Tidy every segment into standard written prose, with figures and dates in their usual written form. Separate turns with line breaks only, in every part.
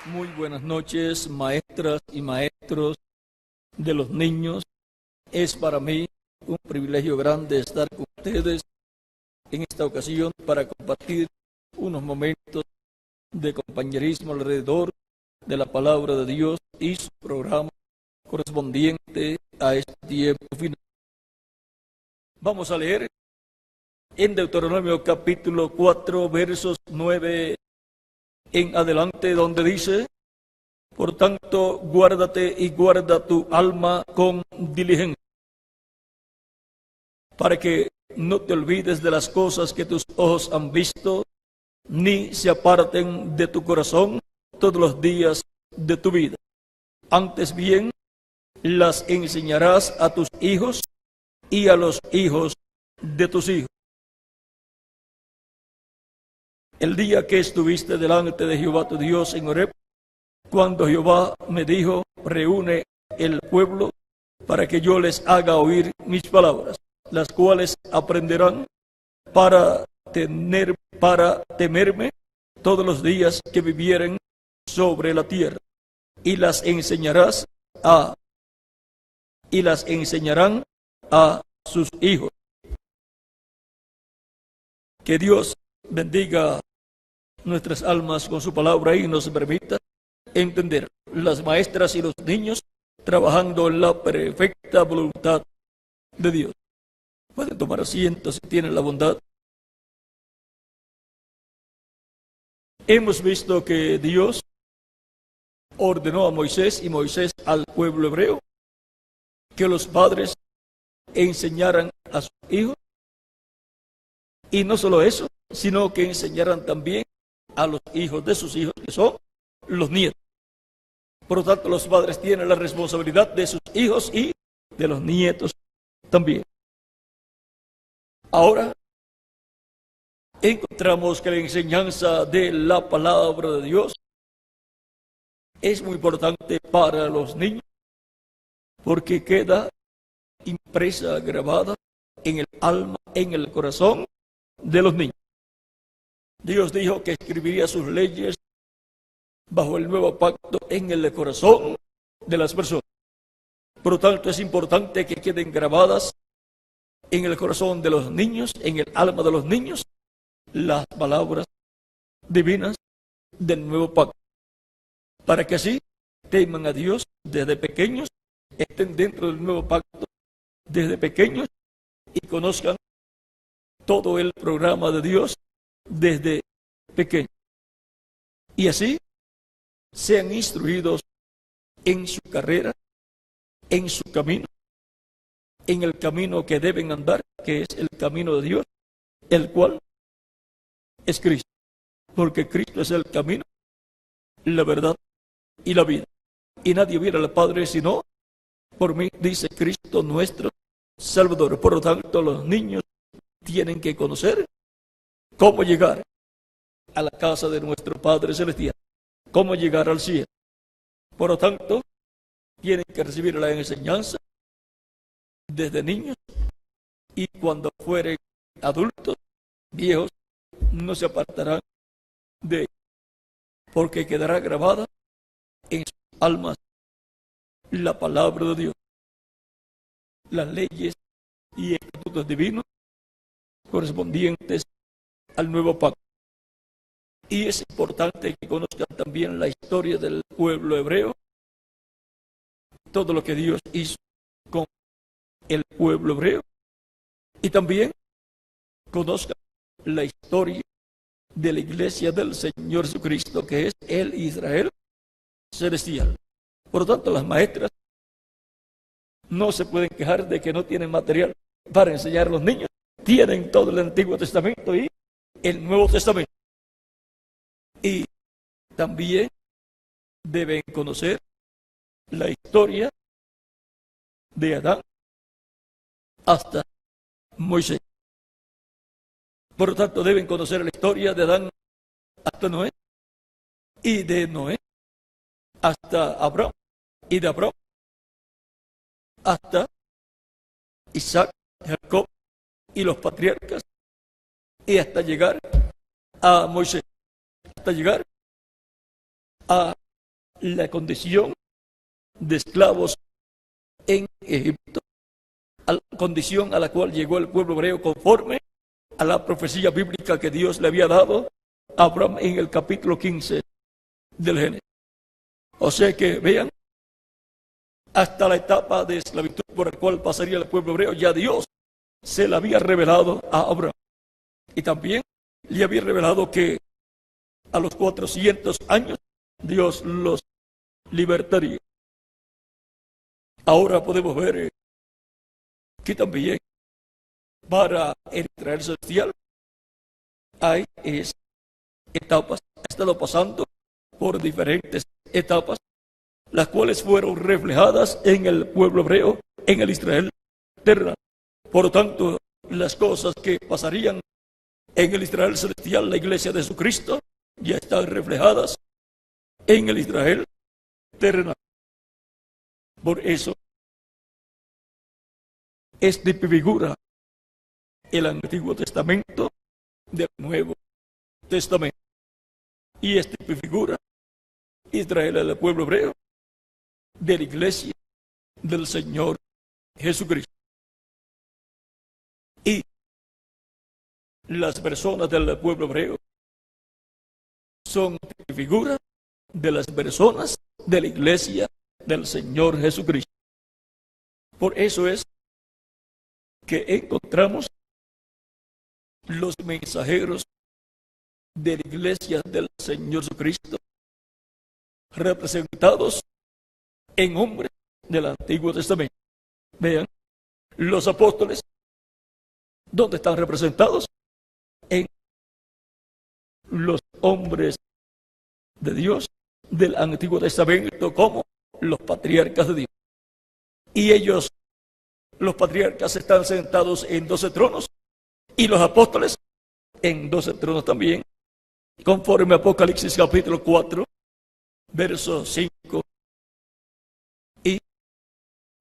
Muy buenas noches, maestras y maestros de los niños. Es para mí un privilegio grande estar con ustedes en esta ocasión para compartir unos momentos de compañerismo alrededor de la palabra de Dios y su programa correspondiente a este tiempo final. Vamos a leer en Deuteronomio capítulo 4, versos 9 en adelante, donde dice: por tanto, guárdate y guarda tu alma con diligencia, para que no te olvides de las cosas que tus ojos han visto, ni se aparten de tu corazón todos los días de tu vida. Antes bien, las enseñarás a tus hijos y a los hijos de tus hijos. El día que estuviste delante de Jehová tu Dios en Horeb, cuando Jehová me dijo: reúne el pueblo para que yo les haga oír mis palabras, las cuales aprenderán para temerme todos los días que vivieren sobre la tierra, y las enseñarán a sus hijos. Que Dios bendiga nuestras almas con su palabra y nos permita entender las maestras y los niños trabajando en la perfecta voluntad de Dios. Pueden tomar asiento si tienen la bondad. Hemos visto que Dios ordenó a Moisés y Moisés al pueblo hebreo que los padres enseñaran a sus hijos, y no solo eso, sino que enseñaran también a los hijos de sus hijos, que son los nietos. Por lo tanto, los padres tienen la responsabilidad de sus hijos y de los nietos también. Ahora encontramos que la enseñanza de la palabra de Dios es muy importante para los niños, porque queda impresa, grabada en el alma, en el corazón de los niños. Dios dijo que escribiría sus leyes bajo el nuevo pacto en el corazón de las personas. Por lo tanto, es importante que queden grabadas en el corazón de los niños, en el alma de los niños, las palabras divinas del nuevo pacto, para que así teman a Dios desde pequeños, estén dentro del nuevo pacto desde pequeños y conozcan todo el programa de Dios desde pequeños. Y así sean instruidos en su carrera, en su camino, en el camino que deben andar, que es el camino de Dios, el cual es Cristo. Porque Cristo es el camino, la verdad y la vida. Y nadie viene al Padre sino por mí, dice Cristo nuestro Salvador. Por lo tanto, los niños tienen que conocer cómo llegar a la casa de nuestro Padre Celestial, cómo llegar al cielo. Por lo tanto, tienen que recibir la enseñanza desde niños, y cuando fueren adultos, viejos, no se apartarán de ella, porque quedará grabada en sus almas la palabra de Dios, las leyes y estatutos divinos correspondientes al nuevo pacto. Y es importante que conozcan también la historia del pueblo hebreo, todo lo que Dios hizo con el pueblo hebreo, y también conozcan la historia de la iglesia del Señor Jesucristo, que es el Israel celestial. Por lo tanto, las maestras no se pueden quejar de que no tienen material para enseñar a los niños. Tienen todo el Antiguo Testamento y el Nuevo Testamento. Y también deben conocer la historia de Adán hasta Moisés. Por lo tanto, deben conocer la historia de Adán hasta Noé, y de Noé hasta Abraham, y de Abraham hasta Isaac, Jacob y los patriarcas, y hasta llegar a Moisés, hasta llegar a la condición de esclavos en Egipto, a la condición a la cual llegó el pueblo hebreo conforme a la profecía bíblica que Dios le había dado a Abraham en el capítulo 15 del Génesis. O sea que vean, hasta la etapa de esclavitud por la cual pasaría el pueblo hebreo, ya Dios se la había revelado a Abraham. Y también le había revelado que a los 400 años Dios los libertaría. Ahora podemos ver que también para el Israel celestial hay etapas, ha estado pasando por diferentes etapas, las cuales fueron reflejadas en el pueblo hebreo, en el Israel terrenal. Por lo tanto, las cosas que pasarían en el Israel celestial, la iglesia de Jesucristo, ya están reflejadas en el Israel terrenal. Por eso, figura el Antiguo Testamento del Nuevo Testamento. Y figura Israel, el pueblo hebreo, de la iglesia del Señor Jesucristo. Y las personas del pueblo hebreo son figuras de las personas de la iglesia del Señor Jesucristo. Por eso es que encontramos los mensajeros de la iglesia del Señor Jesucristo representados en hombres del Antiguo Testamento. Vean, los apóstoles, ¿dónde están representados? En los hombres de Dios del Antiguo Testamento, como los patriarcas de Dios. Y ellos, los patriarcas, están sentados en 12 tronos, y los apóstoles en 12 tronos también, conforme a Apocalipsis capítulo 4, verso 5, y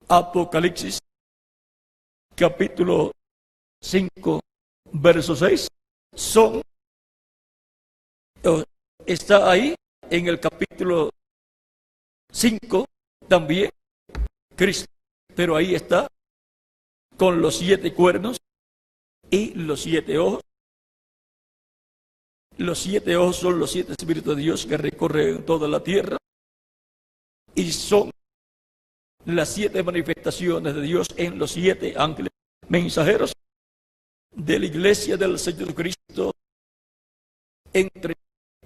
Apocalipsis capítulo 5, verso 6, está ahí en el capítulo 5 también Cristo, pero ahí está con los 7 cuernos y los 7 ojos. Los 7 ojos son los 7 espíritus de Dios que recorren toda la tierra y son las 7 manifestaciones de Dios en los 7 ángeles mensajeros de la iglesia del Señor Cristo entre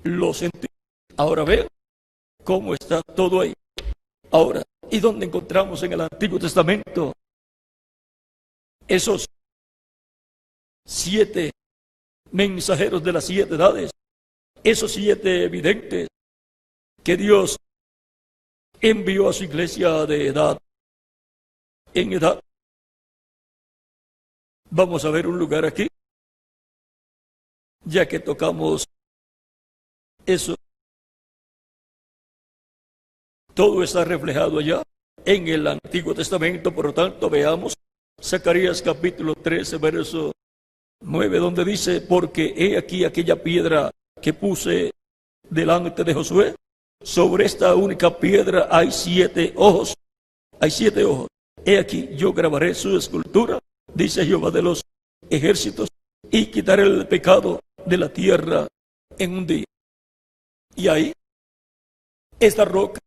los gentiles. Ahora vean cómo está todo ahí. Ahora, ¿y dónde encontramos en el Antiguo Testamento esos 7 mensajeros de las 7 edades? Esos 7 evidentes que Dios envió a su iglesia de edad en edad. Vamos a ver un lugar aquí, ya que tocamos eso. Todo está reflejado allá en el Antiguo Testamento. Por lo tanto, veamos Zacarías capítulo 13, verso 9, donde dice: porque he aquí aquella piedra que puse delante de Josué, sobre esta única piedra hay 7 ojos, hay 7 ojos. He aquí yo grabaré su escultura, dice Jehová de los ejércitos, y quitaré el pecado de la tierra en un día. Y ahí, esta roca,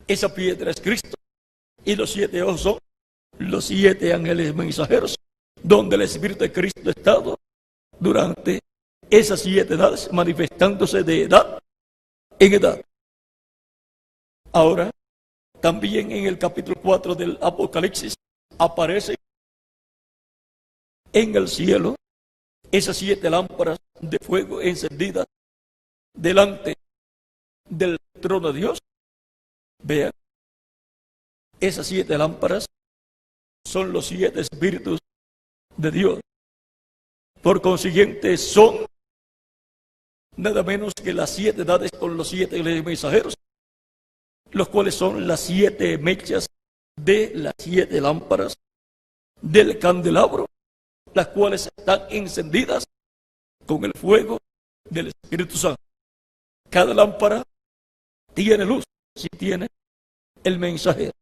esa piedra es Cristo, y los 7 ojos son los 7 ángeles mensajeros, donde el Espíritu de Cristo ha estado durante esas 7 edades, manifestándose de edad en edad. Ahora, también en el capítulo 4 del Apocalipsis, aparece en el cielo esas 7 lámparas de fuego encendidas delante del trono de Dios. Vean, esas 7 lámparas son los 7 espíritus de Dios. Por consiguiente, son nada menos que las 7 edades con los 7 mensajeros, los cuales son las 7 mechas de las 7 lámparas del candelabro, las cuales están encendidas con el fuego del Espíritu Santo. Cada lámpara tiene luz, si tiene el mensajero.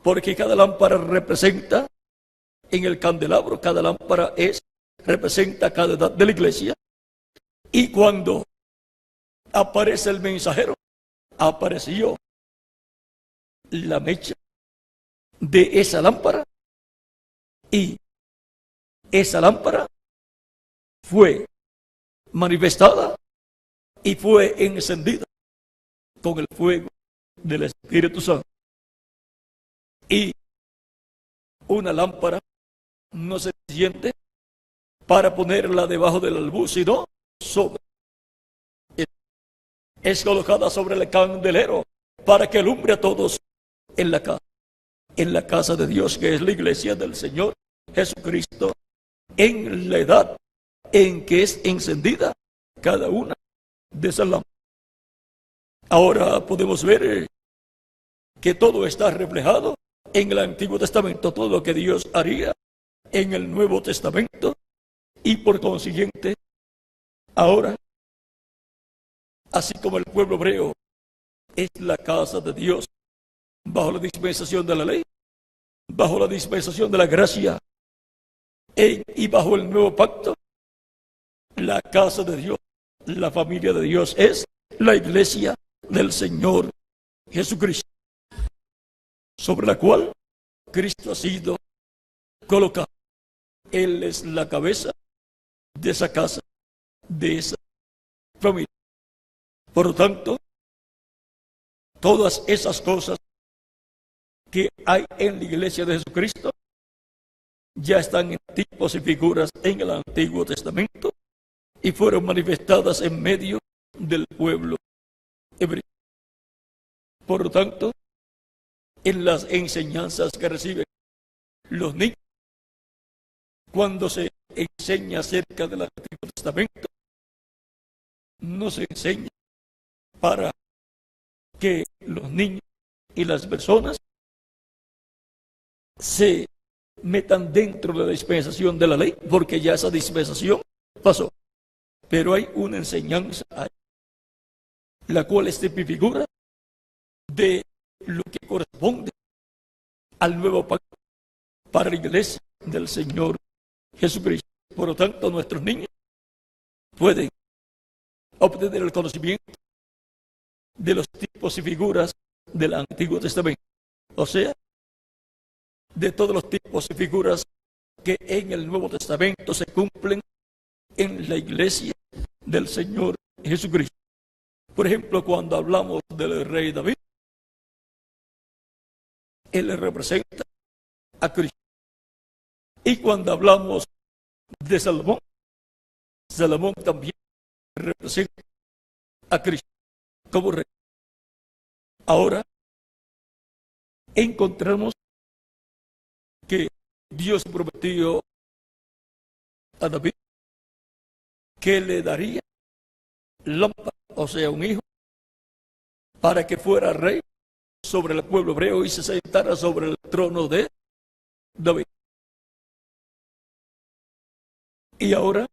Porque cada lámpara representa en el candelabro, cada lámpara representa cada edad de la iglesia. Y cuando aparece el mensajero, apareció la mecha de esa lámpara, y esa lámpara fue manifestada y fue encendida con el fuego del Espíritu Santo. Y una lámpara no se siente para ponerla debajo del almud, sino es colocada sobre el candelero para que alumbre a todos en la casa de Dios, que es la iglesia del Señor Jesucristo, en la edad en que es encendida cada una de esas lámparas. Ahora podemos ver que todo está reflejado en el Antiguo Testamento, todo lo que Dios haría en el Nuevo Testamento, y por consiguiente, ahora, así como el pueblo hebreo es la casa de Dios bajo la dispensación de la ley, bajo la dispensación de la gracia y bajo el nuevo pacto, la casa de Dios, la familia de Dios es la iglesia del Señor Jesucristo, sobre la cual Cristo ha sido colocado. Él es la cabeza de esa casa, de esa familia. Por lo tanto, todas esas cosas que hay en la iglesia de Jesucristo ya están en tipos y figuras en el Antiguo Testamento y fueron manifestadas en medio del pueblo hebreo. Por lo tanto, en las enseñanzas que reciben los niños, cuando se enseña acerca del Antiguo Testamento, no se enseña para que los niños y las personas se metan dentro de la dispensación de la ley, porque ya esa dispensación pasó. Pero hay una enseñanza ahí, la cual es figura de lo que corresponde al nuevo pacto para la iglesia del Señor Jesucristo. Por lo tanto, nuestros niños pueden obtener el conocimiento de los tipos y figuras del Antiguo Testamento, o sea, de todos los tipos y figuras que en el Nuevo Testamento se cumplen en la iglesia del Señor Jesucristo. Por ejemplo, cuando hablamos del rey David, él representa a Cristo. Y cuando hablamos de Salomón, Salomón también representa a Cristo como rey. Ahora encontramos que Dios prometió a David que le daría lámpara, o sea, un hijo, para que fuera rey sobre el pueblo hebreo y se sentara sobre el trono de David. Y ahora,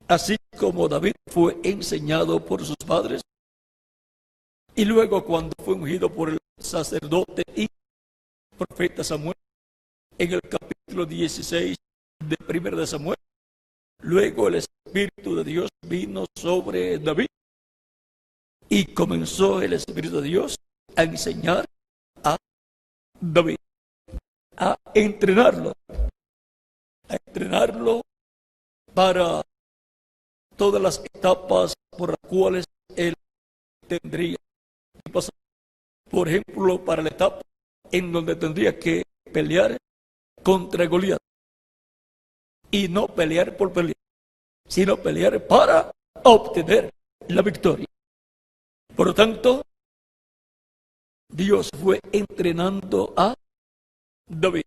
así como David fue enseñado por sus padres, y luego cuando fue ungido por el sacerdote y profeta Samuel, en el capítulo 16 de 1 de Samuel, luego el Espíritu de Dios vino sobre David y comenzó el Espíritu de Dios a enseñar a David, a entrenarlo para todas las etapas por las cuales él tendría que pasar. Por ejemplo, para la etapa en donde tendría que pelear contra Goliat, y no pelear por pelear, sino pelear para obtener la victoria. Por lo tanto, Dios fue entrenando a David.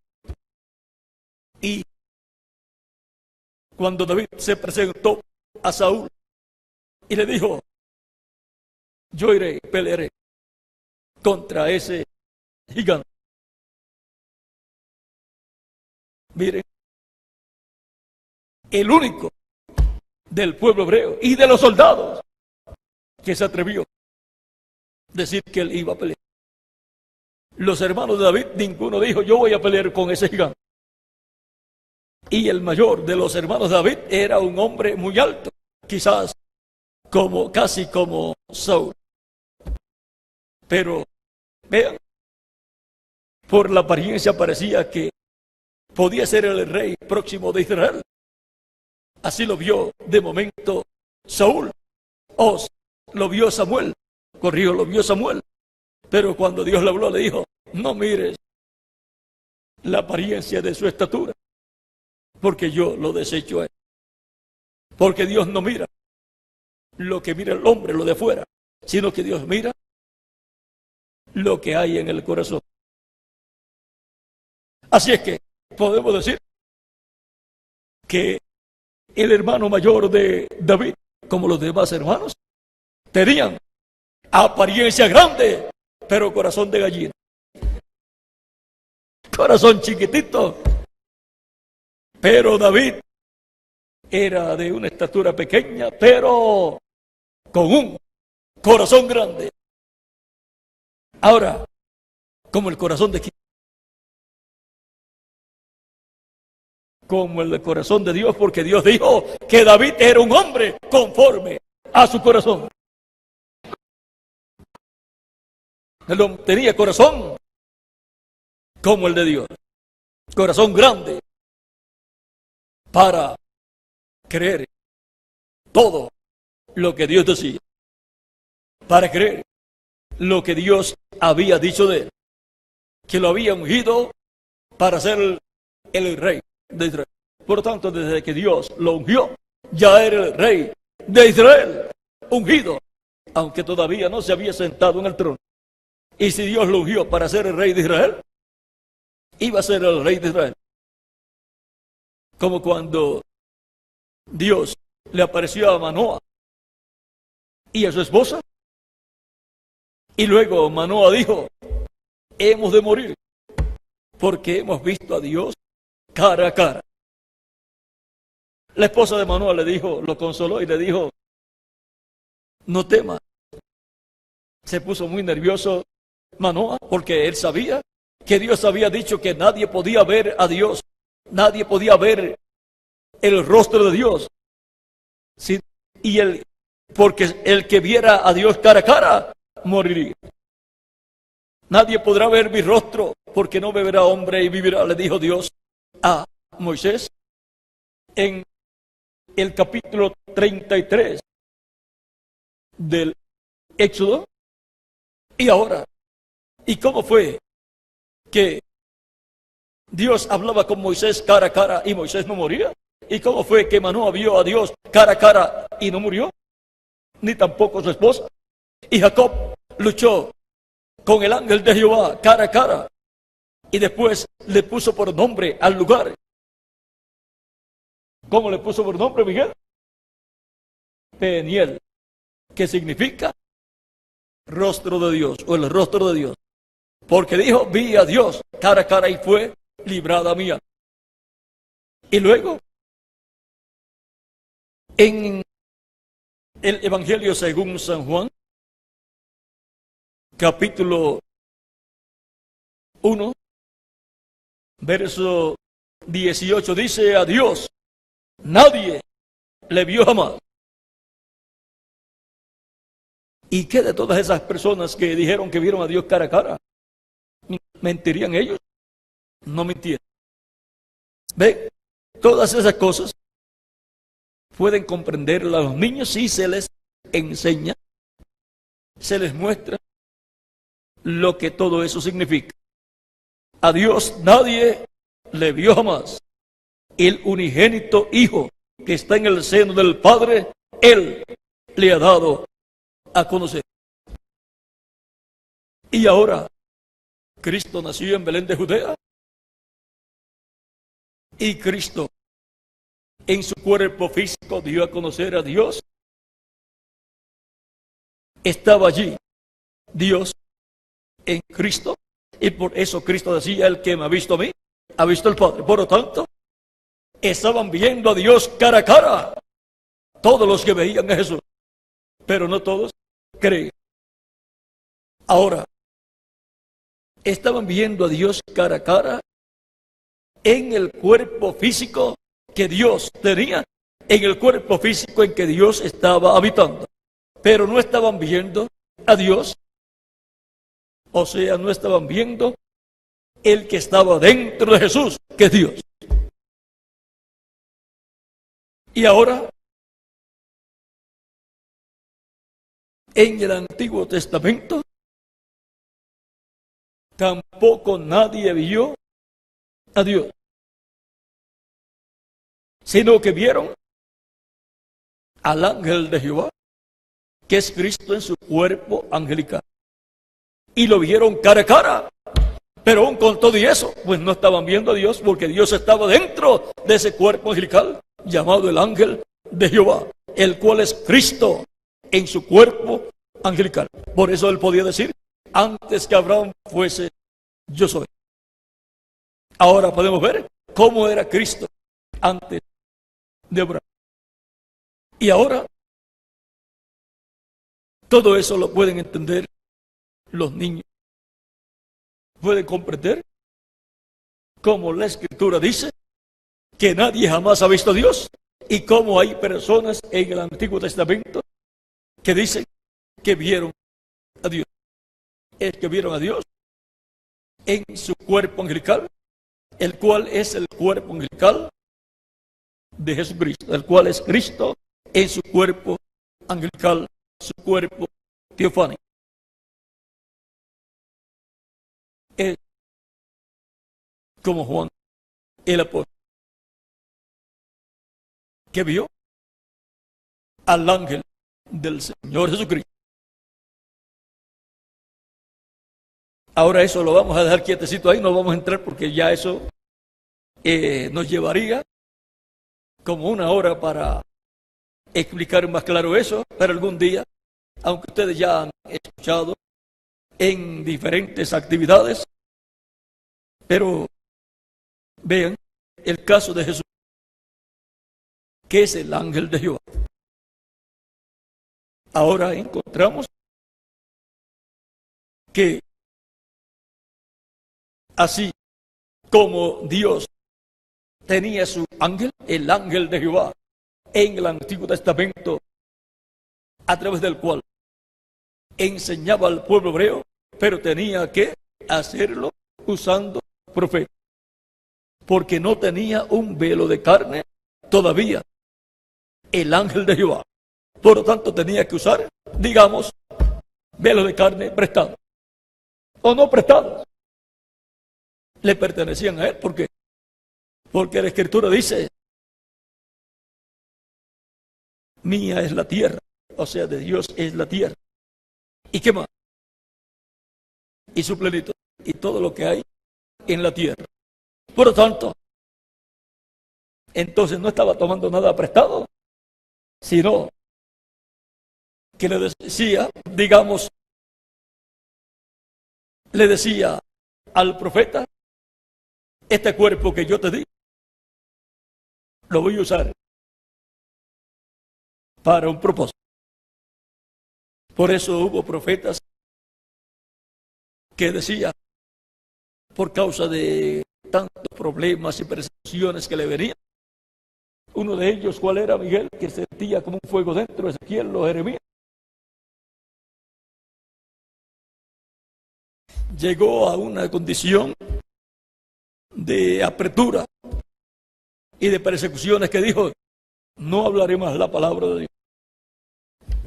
Y cuando David se presentó a Saúl y le dijo: yo iré y pelearé contra ese gigante. Miren, el único del pueblo hebreo y de los soldados que se atrevió decir que él iba a pelear. Los hermanos de David, ninguno dijo, yo voy a pelear con ese gigante. Y el mayor de los hermanos de David era un hombre muy alto, quizás casi como Saúl. Pero, vean, por la apariencia parecía que podía ser el rey próximo de Israel. Así lo vio de momento Saúl, o lo vio Samuel, lo vio Samuel. Pero cuando Dios le habló, le dijo, no mires la apariencia de su estatura, porque yo lo desecho a él. Porque Dios no mira lo que mira el hombre, lo de afuera, sino que Dios mira lo que hay en el corazón. Así es que podemos decir que el hermano mayor de David, como los demás hermanos, tenían apariencia grande, pero corazón de gallina. Corazón chiquitito. Pero David era de una estatura pequeña, pero con un corazón grande. Ahora, como el corazón de quién? Como el del corazón de Dios, porque Dios dijo que David era un hombre conforme a su corazón. Él tenía corazón como el de Dios, corazón grande para creer todo lo que Dios decía, para creer lo que Dios había dicho de él, que lo había ungido para ser el rey de Israel. Por lo tanto, desde que Dios lo ungió, ya era el rey de Israel, ungido, aunque todavía no se había sentado en el trono. Y si Dios lo ungió para ser el rey de Israel, iba a ser el rey de Israel. Como cuando Dios le apareció a Manoa y a su esposa, y luego Manoa dijo, hemos de morir, porque hemos visto a Dios cara a cara. La esposa de Manoa le dijo, lo consoló y le dijo, no temas. Se puso muy nervioso Manoa, porque él sabía que Dios había dicho que nadie podía ver a Dios, nadie podía ver el rostro de Dios. Sí, porque el que viera a Dios cara a cara, moriría. Nadie podrá ver mi rostro, porque no me verá hombre y vivirá, le dijo Dios a Moisés en el capítulo 33 del Éxodo. Y ahora, ¿y cómo fue que Dios hablaba con Moisés cara a cara y Moisés no moría? ¿Y cómo fue que Manoa vio a Dios cara a cara y no murió? Ni tampoco su esposa. Y Jacob luchó con el ángel de Jehová cara a cara y después le puso por nombre al lugar. ¿Cómo le puso por nombre, Miguel? Peniel, que significa rostro de Dios o el rostro de Dios. Porque dijo, vi a Dios cara a cara y fue librada mía. Y luego, en el Evangelio según San Juan, capítulo 1, verso 18, dice, a Dios nadie le vio jamás. ¿Y qué de todas esas personas que dijeron que vieron a Dios cara a cara? ¿Mentirían ellos? No mintieron. ¿Ven? Todas esas cosas pueden comprenderlas a los niños si se les enseña, se les muestra lo que todo eso significa. A Dios nadie le vio jamás. El unigénito Hijo que está en el seno del Padre, Él le ha dado a conocer. Y ahora, Cristo nació en Belén de Judea. Y Cristo, en su cuerpo físico, dio a conocer a Dios. Estaba allí Dios en Cristo. Y por eso Cristo decía, el que me ha visto a mí, ha visto al Padre. Por lo tanto, estaban viendo a Dios cara a cara. Todos los que veían a Jesús. Pero no todos creen. Ahora, estaban viendo a Dios cara a cara en el cuerpo físico que Dios tenía, en el cuerpo físico en que Dios estaba habitando. Pero no estaban viendo a Dios, o sea, no estaban viendo el que estaba dentro de Jesús, que es Dios. Y ahora, en el Antiguo Testamento, tampoco nadie vio a Dios, sino que vieron al ángel de Jehová, que es Cristo en su cuerpo angelical. Y lo vieron cara a cara, pero aún con todo y eso, pues no estaban viendo a Dios, porque Dios estaba dentro de ese cuerpo angelical, llamado el ángel de Jehová, el cual es Cristo en su cuerpo angelical. Por eso él podía decir, antes que Abraham fuese, yo soy. Ahora podemos ver cómo era Cristo antes de Abraham. Y ahora, todo eso lo pueden entender los niños. Pueden comprender, como la Escritura dice, que nadie jamás ha visto a Dios, y cómo hay personas en el Antiguo Testamento que dicen que vieron a Dios. Es que vieron a Dios en su cuerpo angelical, el cual es el cuerpo angelical de Jesucristo, el cual es Cristo en su cuerpo angelical, su cuerpo teofánico. Es como Juan el apóstol, que vio al ángel del Señor Jesucristo. Ahora eso lo vamos a dejar quietecito ahí, no vamos a entrar porque ya eso nos llevaría como una hora para explicar más claro eso, pero algún día, aunque ustedes ya han escuchado en diferentes actividades, pero vean el caso de Jesús, que es el ángel de Jehová. Ahora encontramos que así como Dios tenía su ángel, el ángel de Jehová, en el Antiguo Testamento, a través del cual enseñaba al pueblo hebreo, pero tenía que hacerlo usando profetas, porque no tenía un velo de carne todavía el ángel de Jehová. Por lo tanto, tenía que usar, digamos, velo de carne prestado o no prestados. Le pertenecían a él, ¿por qué? Porque la Escritura dice, mía es la tierra, o sea, de Dios es la tierra. ¿Y qué más? Y su plenitud, y todo lo que hay en la tierra. Por lo tanto, entonces no estaba tomando nada prestado, sino que le decía, digamos, le decía al profeta, este cuerpo que yo te di, lo voy a usar para un propósito. Por eso hubo profetas que decían, por causa de tantos problemas y persecuciones que le venían, uno de ellos, ¿cuál era? Miguel, que sentía como un fuego dentro, Ezequiel o Jeremías. Llegó a una condición de apretura y de persecuciones que dijo, no hablaré más la palabra de Dios.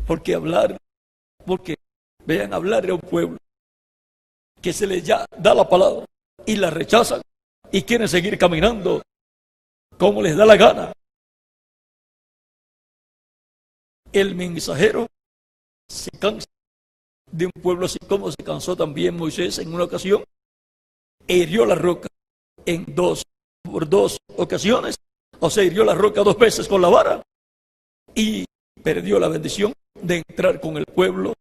Porque vean, hablar a un pueblo que se les ya da la palabra y la rechazan y quieren seguir caminando como les da la gana. El mensajero se cansa de un pueblo así, como se cansó también Moisés en una ocasión, e hirió la roca por dos ocasiones, o sea, hirió la roca 2 veces con la vara y perdió la bendición de entrar con el pueblo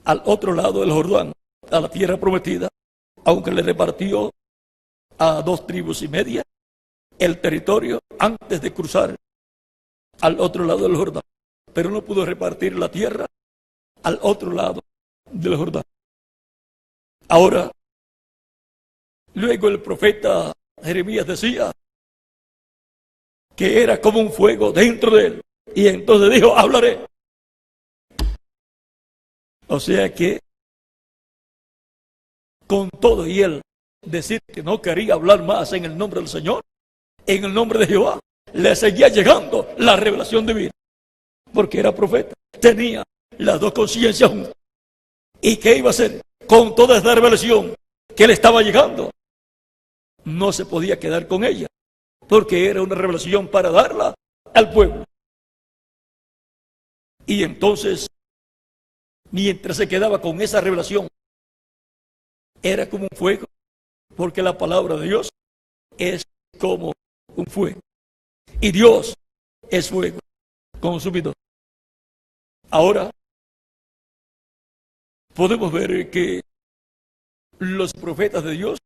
al otro lado del Jordán, a la tierra prometida, aunque le repartió a 2 tribus y media el territorio antes de cruzar al otro lado del Jordán, pero no pudo repartir la tierra al otro lado del Jordán. Ahora, luego el profeta Jeremías decía que era como un fuego dentro de él. Y entonces dijo, hablaré. O sea que con todo y él decir que no quería hablar más en el nombre del Señor, en el nombre de Jehová, le seguía llegando la revelación divina. Porque era profeta, tenía las dos conciencias juntas. ¿Y qué iba a hacer con toda esta revelación que le estaba llegando? No se podía quedar con ella, porque era una revelación para darla al pueblo. Y entonces, mientras se quedaba con esa revelación, era como un fuego, porque la palabra de Dios es como un fuego. Y Dios es fuego consumidor. Ahora, podemos ver que los profetas de Dios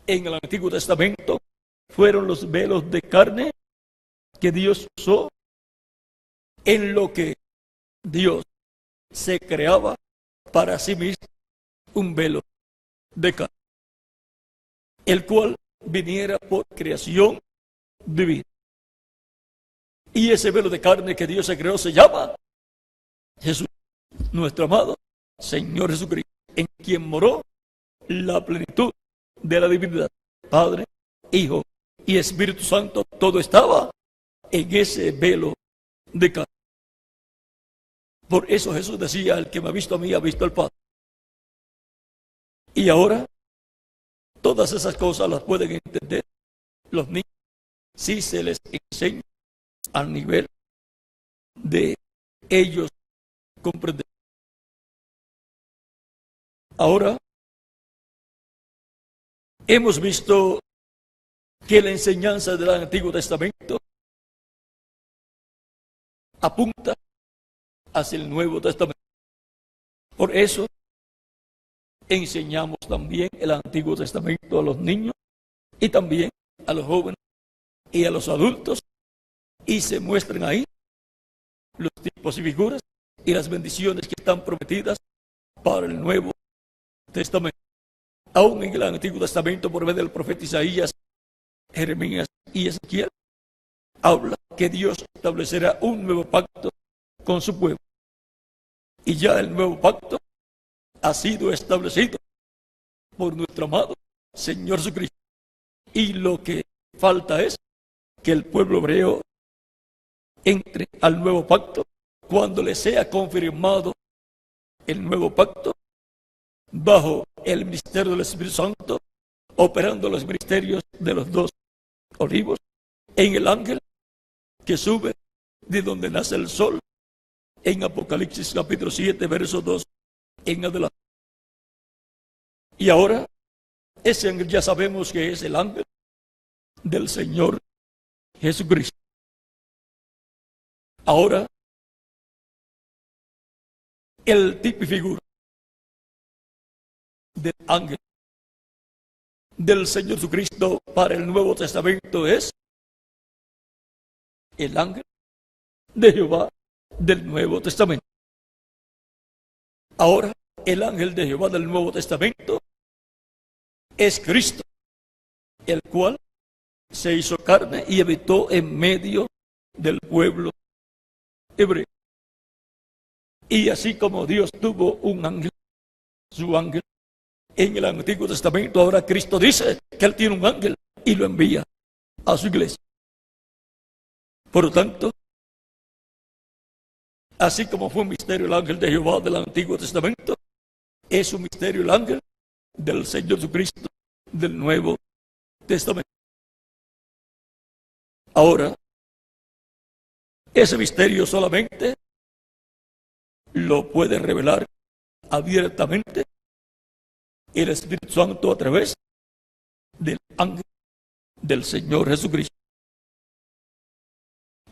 en el Antiguo Testamento fueron los velos de carne que Dios usó en lo que Dios se creaba para sí mismo un velo de carne, el cual viniera por creación divina. Y ese velo de carne que Dios se creó se llama Jesús, nuestro amado Señor Jesucristo, en quien moró la plenitud de la divinidad. Padre, Hijo y Espíritu Santo, todo estaba en ese velo de carne. Por eso Jesús decía, el que me ha visto a mí, ha visto al Padre. Y ahora, todas esas cosas las pueden entender los niños si se les enseña al nivel de ellos comprender. Ahora, hemos visto que la enseñanza del Antiguo Testamento apunta hacia el Nuevo Testamento. Por eso, enseñamos también el Antiguo Testamento a los niños y también a los jóvenes y a los adultos, y se muestran ahí los tipos y figuras y las bendiciones que están prometidas para el Nuevo Testamento. Aún en el Antiguo Testamento, por medio del profeta Isaías, Jeremías y Ezequiel, habla que Dios establecerá un nuevo pacto con su pueblo. Y ya el nuevo pacto ha sido establecido por nuestro amado Señor Jesucristo. Y lo que falta es que el pueblo hebreo entre al nuevo pacto cuando le sea confirmado el nuevo pacto bajo el ministerio del Espíritu Santo, operando los ministerios de los dos olivos en el ángel que sube de donde nace el sol en Apocalipsis capítulo 7 verso 2 en adelante. Y ahora ese ángel ya sabemos que es el ángel del Señor Jesucristo. Ahora el tipo y figura del ángel del Señor Jesucristo para el Nuevo Testamento es el ángel de Jehová del Nuevo Testamento. Ahora, el ángel de Jehová del Nuevo Testamento es Cristo, el cual se hizo carne y habitó en medio del pueblo hebreo. Y así como Dios tuvo un ángel, su ángel, en el Antiguo Testamento, ahora Cristo dice que Él tiene un ángel y lo envía a su iglesia. Por lo tanto, así como fue un misterio el ángel de Jehová del Antiguo Testamento, es un misterio el ángel del Señor Jesucristo del Nuevo Testamento. Ahora, ese misterio solamente lo puede revelar abiertamente el Espíritu Santo a través del ángel del Señor Jesucristo.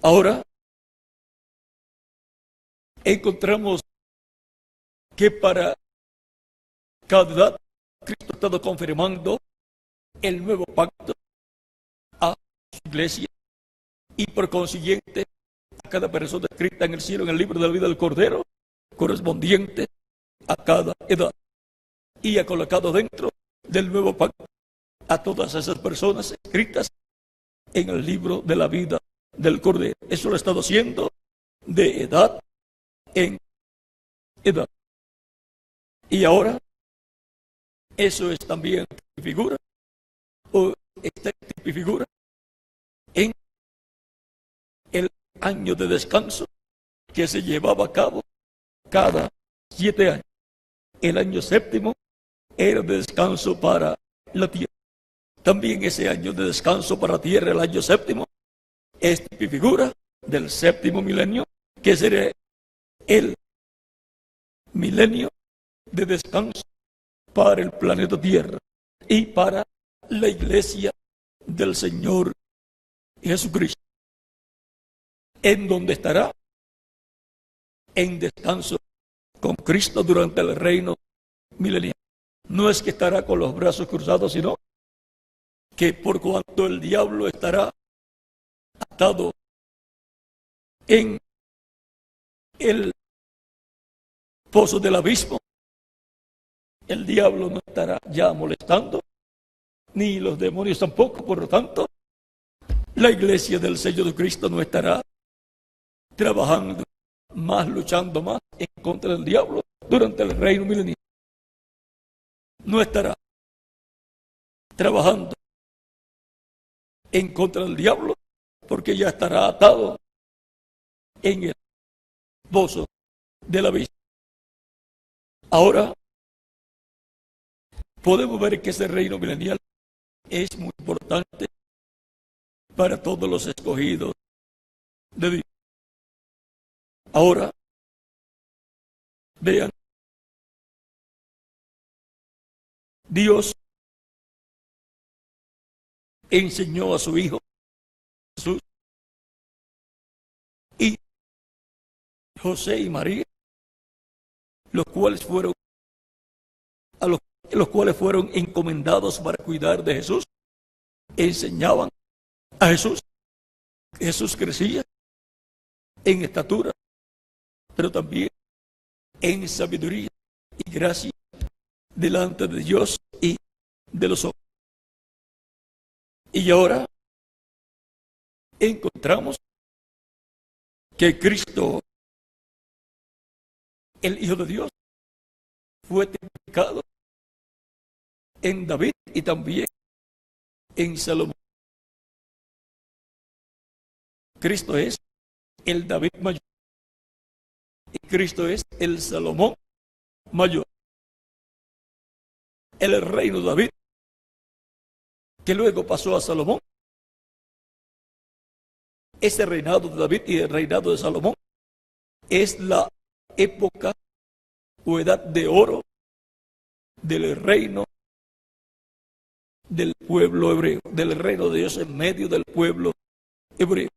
Ahora, encontramos que para cada edad Cristo ha estado confirmando el nuevo pacto a su iglesia y por consiguiente a cada persona escrita en el cielo en el libro de la vida del Cordero correspondiente a cada edad. y ha colocado dentro del nuevo pacto a todas esas personas escritas en el libro de la vida del Cordero. Eso lo ha estado haciendo de edad en edad. Y ahora, eso es también figura, o esta figura en el año de descanso que se llevaba a cabo cada 7 años. El año séptimo era de descanso para la tierra. También ese año de descanso para la tierra, el año séptimo, es figura del séptimo milenio, que será el milenio de descanso para el planeta Tierra y para la iglesia del Señor Jesucristo, en donde estará en descanso con Cristo durante el reino milenial. No es que estará con los brazos cruzados, sino que por cuanto el diablo estará atado en el pozo del abismo, el diablo no estará ya molestando, ni los demonios tampoco. Por lo tanto, la iglesia del sello de Cristo no estará trabajando más, luchando más en contra del diablo durante el reino milenial. No estará trabajando en contra del diablo, porque ya estará atado en el pozo de la vida. Ahora podemos ver que ese reino milenial es muy importante para todos los escogidos de Dios. Ahora, vean, Dios enseñó a su Hijo Jesús, y José y María, los cuales fueron encomendados para cuidar de Jesús, enseñaban a Jesús. Jesús crecía en estatura, pero también en sabiduría y gracia delante de Dios y de los hombres. Y ahora encontramos que Cristo, el Hijo de Dios, fue tipificado en David y también en Salomón. Cristo es el David mayor y Cristo es el Salomón mayor. El reino de David, que luego pasó a Salomón, ese reinado de David y el reinado de Salomón es la época o edad de oro del reino del pueblo hebreo, del reino de Dios en medio del pueblo hebreo.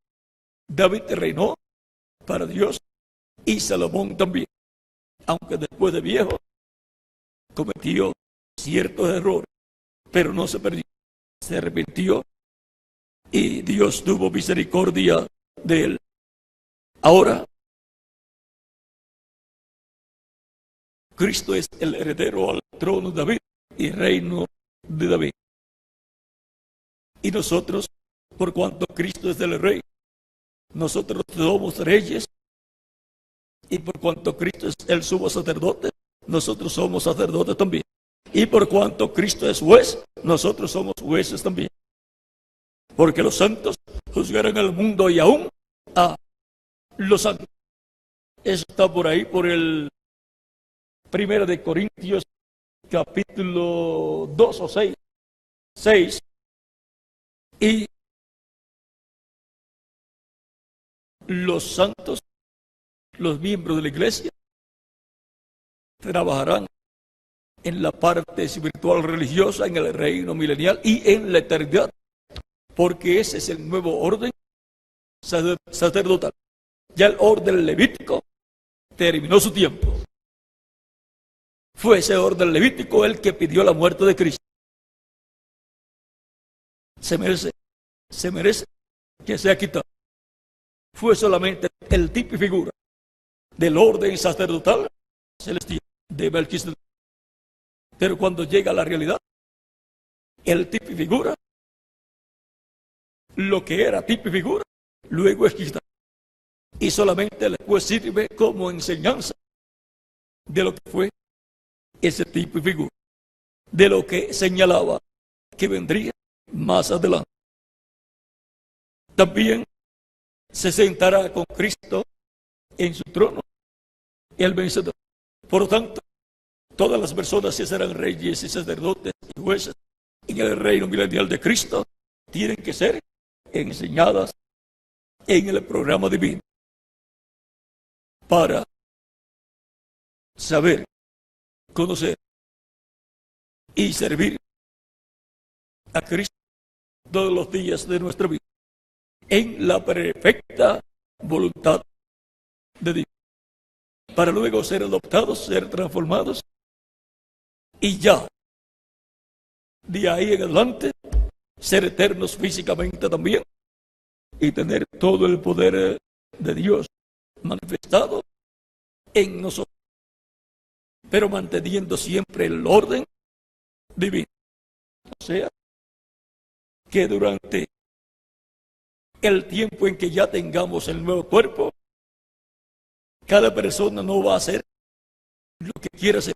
David reinó para Dios y Salomón también, aunque después de viejo cometió ciertos errores, pero no se perdió, se arrepintió y Dios tuvo misericordia de él. Ahora, Cristo es el heredero al trono de David y reino de David. Y nosotros, por cuanto Cristo es el rey, nosotros somos reyes, y por cuanto Cristo es el sumo sacerdote, nosotros somos sacerdotes también. Y por cuanto Cristo es juez, nosotros somos jueces también. Porque los santos juzgarán al mundo y aún a los santos. Eso está por ahí, por el 1 de Corintios, capítulo 2 o 6. Y los santos, los miembros de la iglesia, trabajarán en la parte espiritual religiosa, en el reino milenial y en la eternidad, porque ese es el nuevo orden sacerdotal. Ya el orden levítico terminó su tiempo. Fue ese orden levítico el que pidió la muerte de Cristo. Se merece que sea quitado. Fue solamente el tipo y figura del orden sacerdotal celestial de Melquisedec. Pero cuando llega a la realidad, el tipo y figura, lo que era tipo y figura, luego es quitado. Y solamente después sirve como enseñanza de lo que fue ese tipo y figura, de lo que señalaba que vendría más adelante. También se sentará con Cristo en su trono, el vencedor. Por lo tanto, todas las personas que serán reyes y sacerdotes y jueces en el reino milenial de Cristo tienen que ser enseñadas en el programa divino para saber, conocer y servir a Cristo todos los días de nuestra vida en la perfecta voluntad de Dios, para luego ser adoptados, ser transformados y ya de ahí en adelante ser eternos físicamente también y tener todo el poder de Dios manifestado en nosotros, pero manteniendo siempre el orden divino. O sea, que durante el tiempo en que ya tengamos el nuevo cuerpo, cada persona no va a hacer lo que quiera hacer,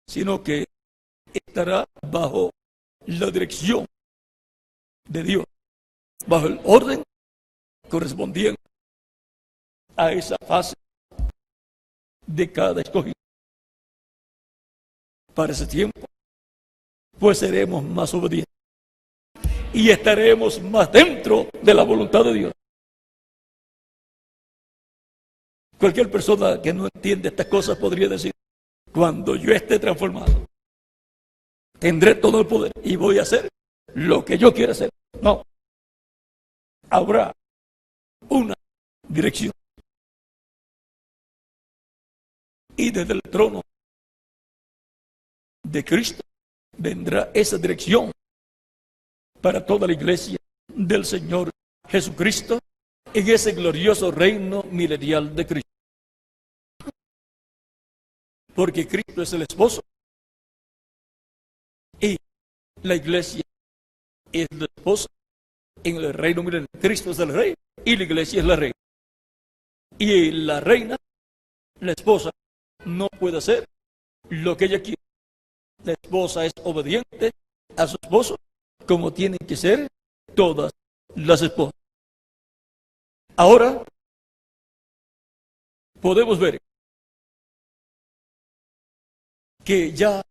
sino que estará bajo la dirección de Dios, bajo el orden correspondiente a esa fase de cada escogido. Para ese tiempo, pues seremos más obedientes y estaremos más dentro de la voluntad de Dios. Cualquier persona que no entiende estas cosas podría decir: cuando yo esté transformado, tendré todo el poder y voy a hacer lo que yo quiera hacer. No, habrá una dirección. Y desde el trono de Cristo vendrá esa dirección para toda la iglesia del Señor Jesucristo en ese glorioso reino milenial de Cristo. Porque Cristo es el esposo y la iglesia es la esposa en el reino milenial. Cristo es el rey y la iglesia es la reina. Y la reina, la esposa, no puede hacer lo que ella quiere. La esposa es obediente a su esposo, como tienen que ser todas las esposas. Ahora podemos ver que ya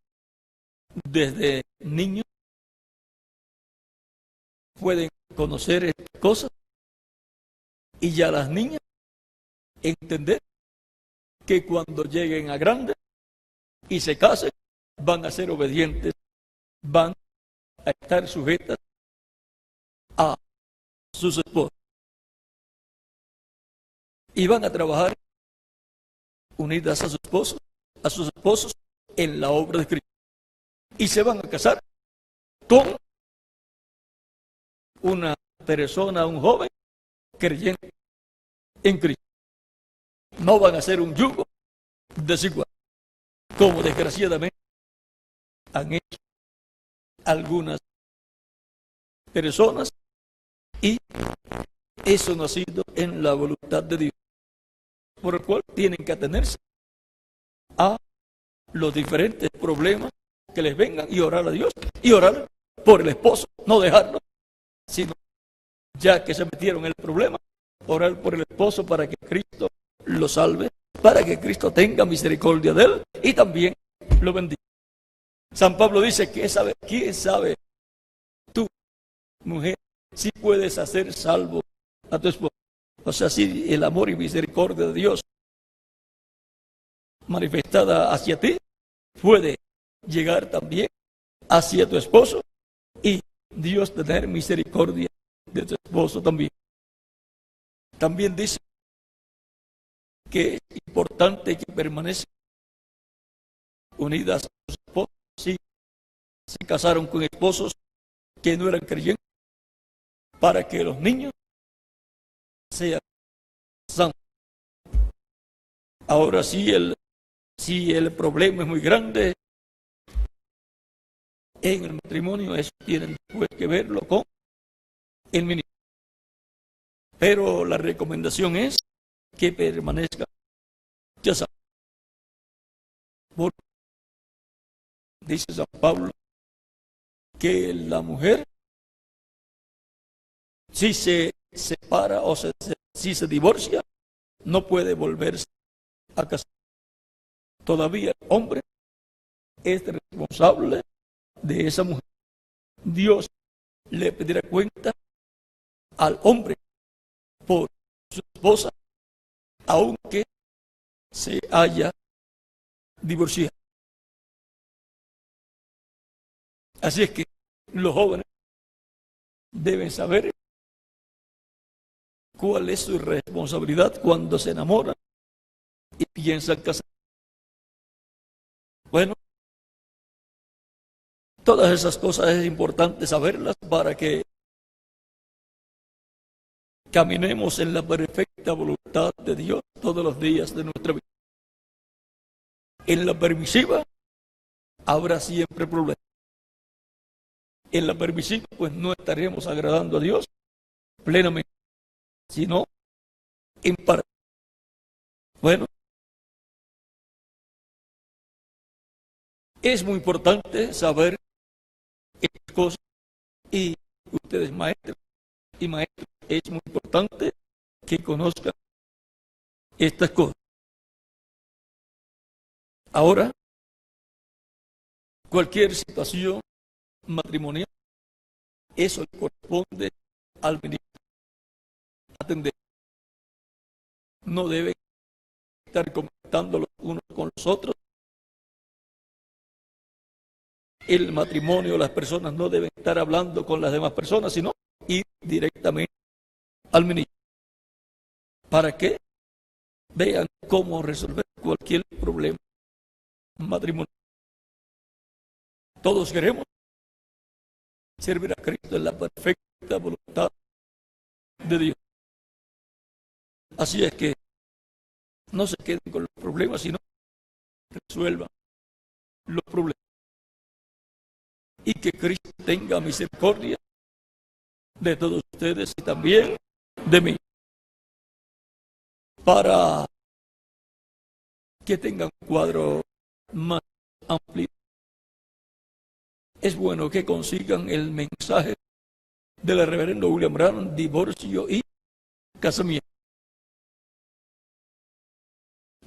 desde niños pueden conocer estas cosas y ya las niñas entender que cuando lleguen a grandes y se casen, van a ser obedientes, van a estar sujetas a sus esposos y van a trabajar unidas a sus esposos en la obra de Cristo, y se van a casar con una persona, un joven creyente en Cristo. No van a ser un yugo desigual, como desgraciadamente han hecho algunas personas, y eso no ha sido en la voluntad de Dios, por el cual tienen que atenerse a los diferentes problemas que les vengan y orar a Dios y orar por el esposo, no dejarlo, sino ya que se metieron en el problema, orar por el esposo para que Cristo lo salve, para que Cristo tenga misericordia de él y también lo bendiga. San Pablo dice: ¿quién sabe tú, mujer, si puedes hacer salvo a tu esposo? O sea, si el amor y misericordia de Dios manifestada hacia ti puede llegar también hacia tu esposo y Dios tener misericordia de tu esposo también. También dice que es importante que permanezcan unidas a sus esposos. Si se casaron con esposos que no eran creyentes, para que los niños sean santos. Ahora, si el problema es muy grande, en el matrimonio, eso tienen después que verlo con el ministro. Pero la recomendación es que permanezca, ya saben, porque dice San Pablo que la mujer, si se separa o si se divorcia, no puede volverse a casar. Todavía el hombre es responsable de esa mujer. Dios le pedirá cuenta al hombre por su esposa, aunque se haya divorciado. Así es que los jóvenes deben saber cuál es su responsabilidad cuando se enamoran y piensan casar. Bueno, todas esas cosas es importante saberlas para que caminemos en la perfecta voluntad de Dios todos los días de nuestra vida. En la permisiva habrá siempre problemas. En la permisiva pues no estaremos agradando a Dios plenamente, sino en parte. Bueno, es muy importante saber estas cosas, y ustedes maestros y maestros, es muy importante que conozcan estas cosas. Ahora, cualquier situación matrimonial, eso le corresponde al ministro atender. No deben estar comentando los unos con los otros. El matrimonio, las personas no deben estar hablando con las demás personas, sino ir directamente al ministro para que vean cómo resolver cualquier problema matrimonial. Todos queremos servir a Cristo en la perfecta voluntad de Dios. Así es que no se queden con los problemas, sino resuelvan los problemas. Y que Cristo tenga misericordia de todos ustedes y también de mí, para que tengan un cuadro más amplio. Es bueno que consigan el mensaje del reverendo William Branham, divorcio y casamiento.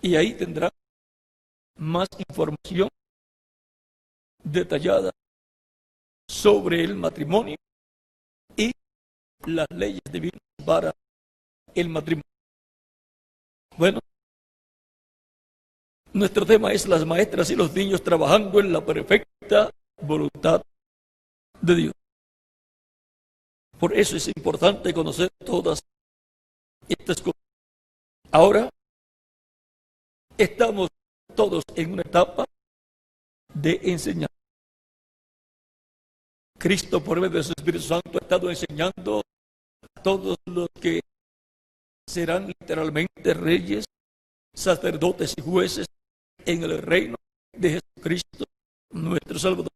Y ahí tendrán más información detallada sobre el matrimonio y las leyes divinas para el matrimonio. Bueno, nuestro tema es las maestras y los niños trabajando en la perfecta voluntad de Dios. Por eso es importante conocer todas estas cosas. Ahora estamos todos en una etapa de enseñanza. Cristo, por medio de su Espíritu Santo, ha estado enseñando a todos los que serán literalmente reyes, sacerdotes y jueces en el reino de Jesucristo, nuestro Salvador.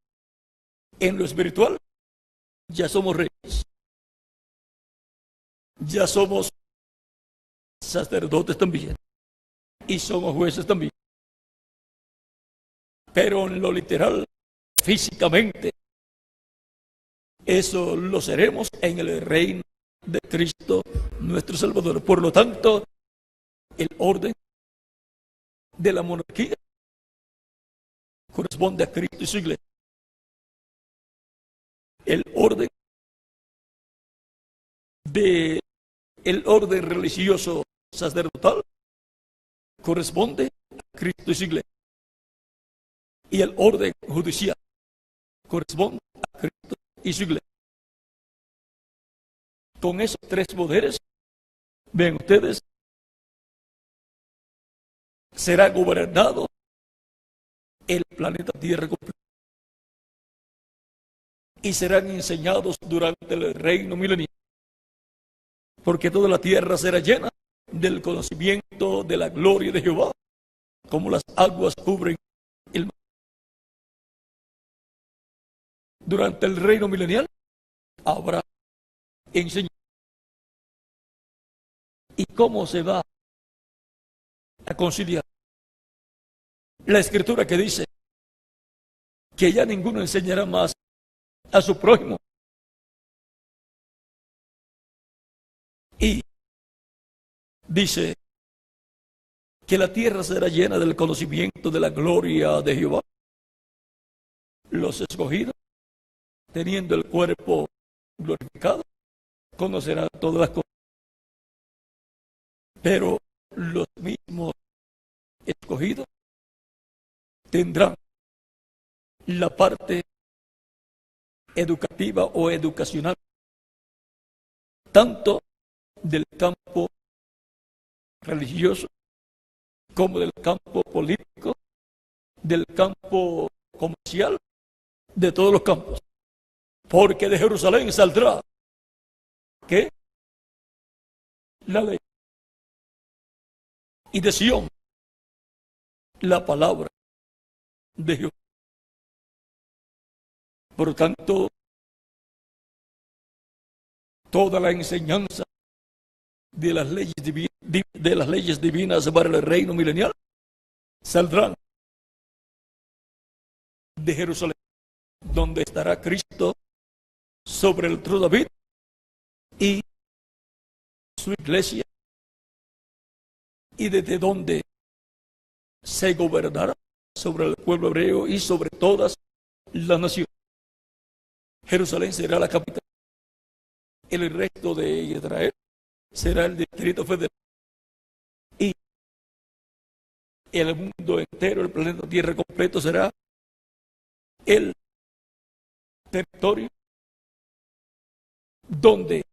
En lo espiritual, ya somos reyes, ya somos sacerdotes también, y somos jueces también. Pero en lo literal, físicamente, eso lo seremos en el reino de Cristo, nuestro Salvador. Por lo tanto, el orden de la monarquía corresponde a Cristo y su iglesia. El orden religioso sacerdotal corresponde a Cristo y su iglesia. Y el orden judicial corresponde a Cristo y su iglesia. Con esos tres poderes, ven ustedes, será gobernado el planeta Tierra completo. Y serán enseñados durante el reino milenario. Porque toda la tierra será llena del conocimiento de la gloria de Jehová, como las aguas cubren el mar. durante el reino milenial habrá enseñanza. ¿Y cómo se va a conciliar? La escritura que dice que ya ninguno enseñará más a su prójimo. Y dice que la tierra será llena del conocimiento de la gloria de Jehová. Los escogidos, teniendo el cuerpo glorificado, conocerán todas las cosas. Pero los mismos escogidos tendrán la parte educativa o educacional, tanto del campo religioso como del campo político, del campo comercial, de todos los campos. Porque de Jerusalén saldrá, ¿qué? La ley. Y de Sión, la palabra de Jehová. Por tanto, toda la enseñanza de las leyes divinas para el reino milenial saldrán de Jerusalén, donde estará Cristo sobre el trono de David y su iglesia, y desde donde se gobernará sobre el pueblo hebreo y sobre todas las naciones. Jerusalén será la capital. El resto de Israel será el distrito federal. Y el mundo entero, el planeta Tierra completo, será el territorio donde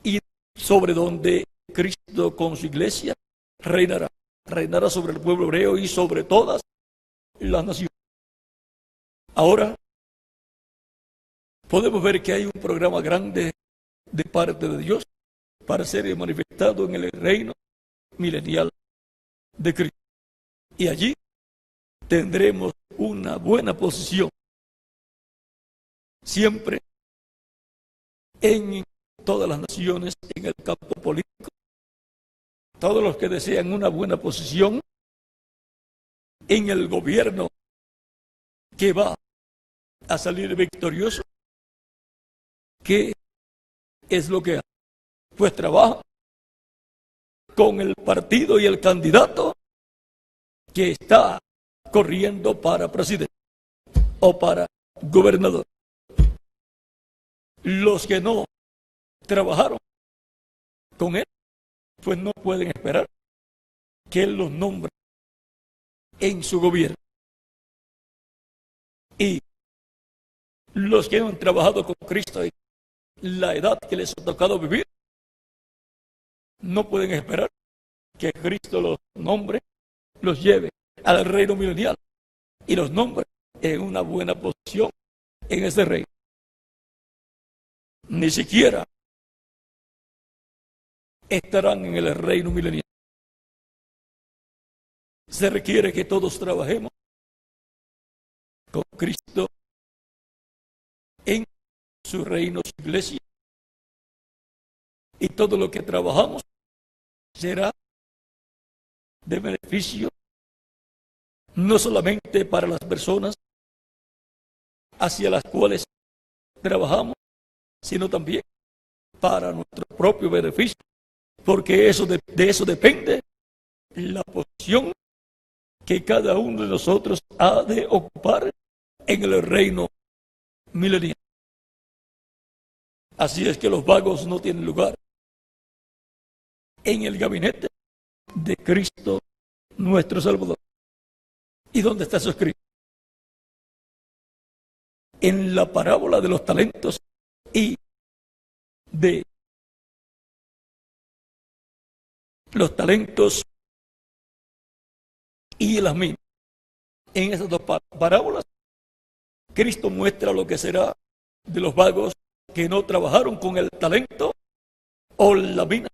y sobre donde Cristo con su iglesia reinará. Reinará sobre el pueblo hebreo y sobre todas las naciones. Ahora podemos ver que hay un programa grande de parte de Dios para ser manifestado en el reino milenial de Cristo. Y allí tendremos una buena posición, siempre en todas las naciones, en el campo político. Todos los que desean una buena posición en el gobierno que va a salir victorioso, ¿qué es lo que hace? Pues trabaja con el partido y el candidato que está corriendo para presidente o para gobernador. Los que no trabajaron con él, pues no pueden esperar que él los nombre en su gobierno. Y los que no han trabajado con Cristo en la edad que les ha tocado vivir, no pueden esperar que Cristo los nombre, los lleve al reino milenial y los nombre en una buena posición en ese reino. Ni siquiera estarán en el reino milenial. Se requiere que todos trabajemos con Cristo en su reino, su iglesia, y todo lo que trabajamos será de beneficio no solamente para las personas hacia las cuales trabajamos, sino también para nuestro propio beneficio, porque de eso depende la posición que cada uno de nosotros ha de ocupar en el reino milenial. Así es que los vagos no tienen lugar en el gabinete de Cristo nuestro Salvador. ¿Y dónde está eso escrito? En la parábola de los talentos y de los talentos y las minas. En esas dos parábolas, Cristo muestra lo que será de los vagos que no trabajaron con el talento o la mina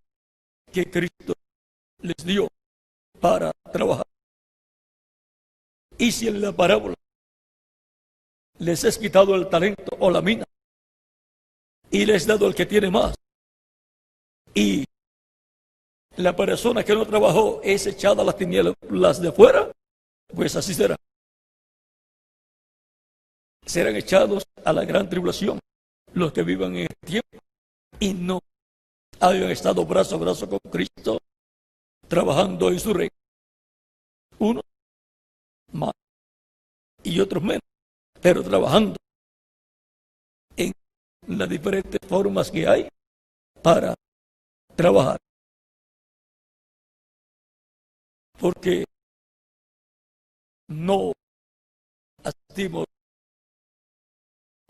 que Cristo les dio para trabajar. Y si en la parábola les has quitado el talento o la mina y les has dado el que tiene más. Y la persona que no trabajó es echada a las tinieblas de afuera, pues así será. Serán echados a la gran tribulación los que vivan en el tiempo y no hayan estado brazo a brazo con Cristo trabajando en su reino. Unos más y otros menos, pero trabajando en las diferentes formas que hay para trabajar. Porque no asistimos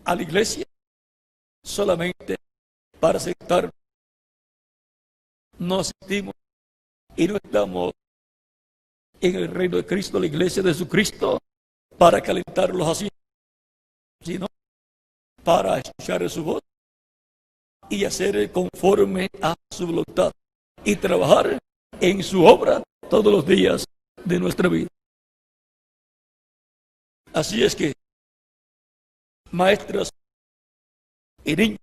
a la iglesia solamente para aceptar. No asistimos y no estamos en el reino de Cristo, la iglesia de Jesucristo, para calentar los asientos, sino para escuchar su voz y hacer conforme a su voluntad y trabajar en su obra todos los días de nuestra vida. Así es que, maestras y niños,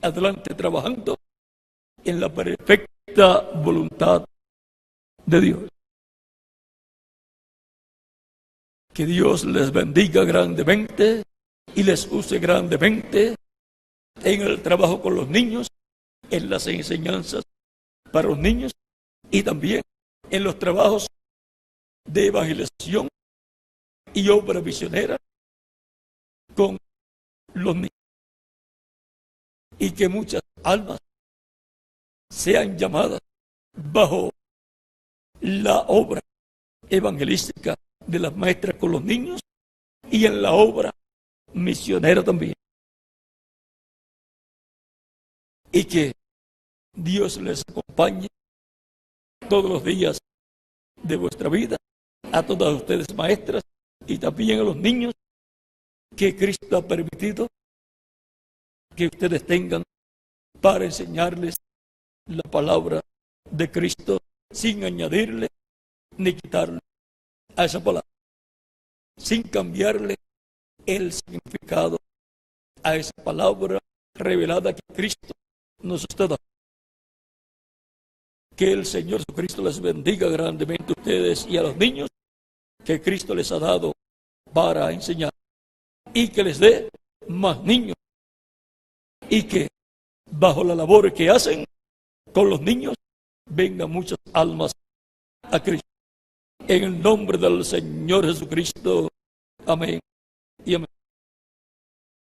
adelante trabajando en la perfecta voluntad de Dios. Que Dios les bendiga grandemente y les use grandemente en el trabajo con los niños, en las enseñanzas para los niños y también en los trabajos de evangelización y obra misionera con los niños. Y que muchas almas sean llamadas bajo la obra evangelística de las maestras con los niños y en la obra misionera también. Y que Dios les acompañe todos los días de vuestra vida, a todas ustedes maestras y también a los niños que Cristo ha permitido que ustedes tengan para enseñarles la palabra de Cristo sin añadirle ni quitarle a esa palabra, sin cambiarle el significado a esa palabra revelada que Cristo nos está dando. Que el Señor Jesucristo les bendiga grandemente a ustedes y a los niños que Cristo les ha dado para enseñar, y que les dé más niños, y que bajo la labor que hacen con los niños vengan muchas almas a Cristo. En el nombre del Señor Jesucristo. Amén y amén.